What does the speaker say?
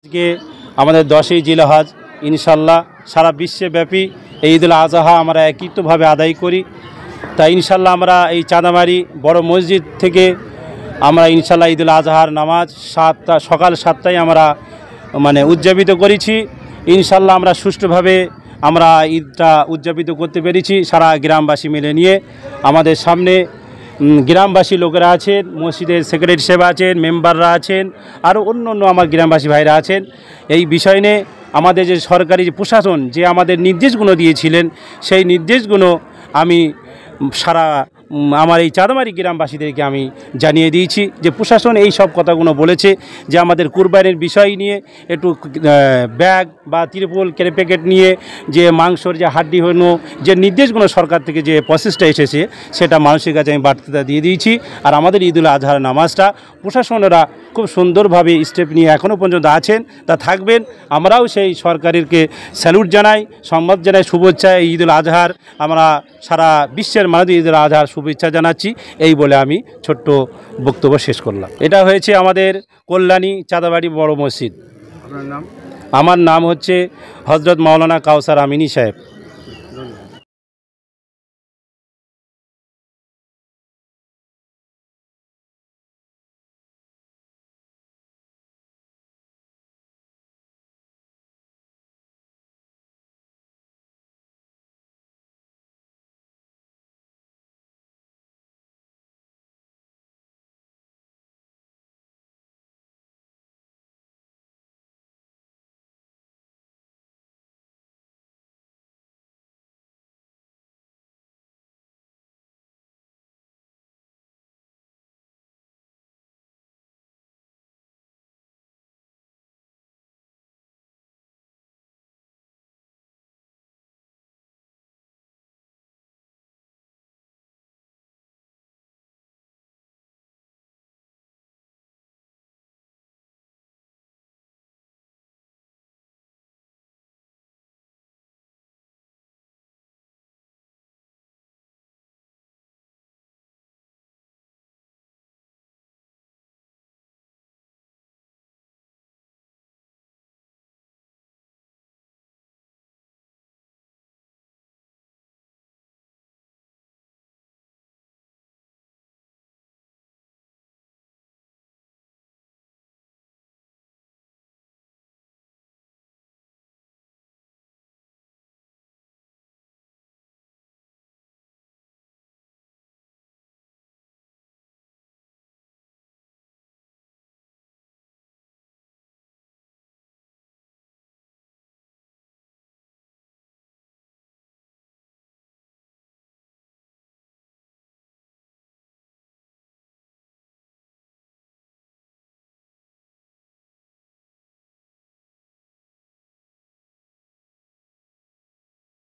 আজকে আমাদের 10ই জিলহজ ইনশাল্লাহ সারা বিশ্বব্যাপী এই ঈদুল আজহা আমরা একত্রিতভাবে আদায় করি। তাই ইনশাল্লাহ আমরা এই চাঁদামারি বড় মসজিদ থেকে আমরা ইনশাল্লাহ ঈদুল আজহার নামাজ সকাল 7টায় আমরা উদযাপিত করেছি। ইনশাল্লাহ আমরা সুষ্ঠুভাবে আমরা ঈদটা উদযাপিত করতে পেরেছি সারা গ্রামবাসী মিলে নিয়ে। আমাদের সামনে গ্রামবাসী লোকেরা আছেন, মসজিদের সেক্রেটারি সাহেব আছেন, মেম্বাররা আছেন, আরও অন্য আমার গ্রামবাসী ভাইরা আছেন। এই বিষয় নিয়ে আমাদের যে সরকারি যে প্রশাসন যে আমাদের নির্দেশগুলো দিয়েছিলেন সেই নির্দেশগুলো আমি সারা আমার এই চাঁদামারি গ্রামবাসীদেরকে আমি জানিয়ে দিয়েছি যে প্রশাসন এই সব কথাগুলো বলেছে যে আমাদের কুরবানির বিষয় নিয়ে একটু ব্যাগ বা তিরপল প্যাকেট নিয়ে যে মাংসর যে হাড্ডি হলো যে নির্দেশগুলো সরকার থেকে যে প্রসেসটা এসেছে সেটা মানুষের কাছে আমি বার্তা দিয়ে দিয়েছি। আর আমাদের ঈদুল আজহার নামাজটা প্রশাসনেরা খুব সুন্দরভাবে স্টেপ নিয়ে এখনও পর্যন্ত আছেন, তা থাকবেন। আমরাও সেই সরকারেরকে স্যালুট জানাই, সম্মান জানাই, শুভেচ্ছা। এই ঈদুল আজহার আমরা সারা বিশ্বের মানুষ ঈদুল আজহার শুভেচ্ছা জানাচ্ছি। এই বলে আমি ছোট্ট বক্তব্য শেষ করলাম। এটা হয়েছে আমাদের কল্যাণী চাঁদাবাড়ি বড় মসজিদ। আপনার নাম? আমার নাম হচ্ছে হজরত মাওলানা কাউসার আমিনী সাহেব।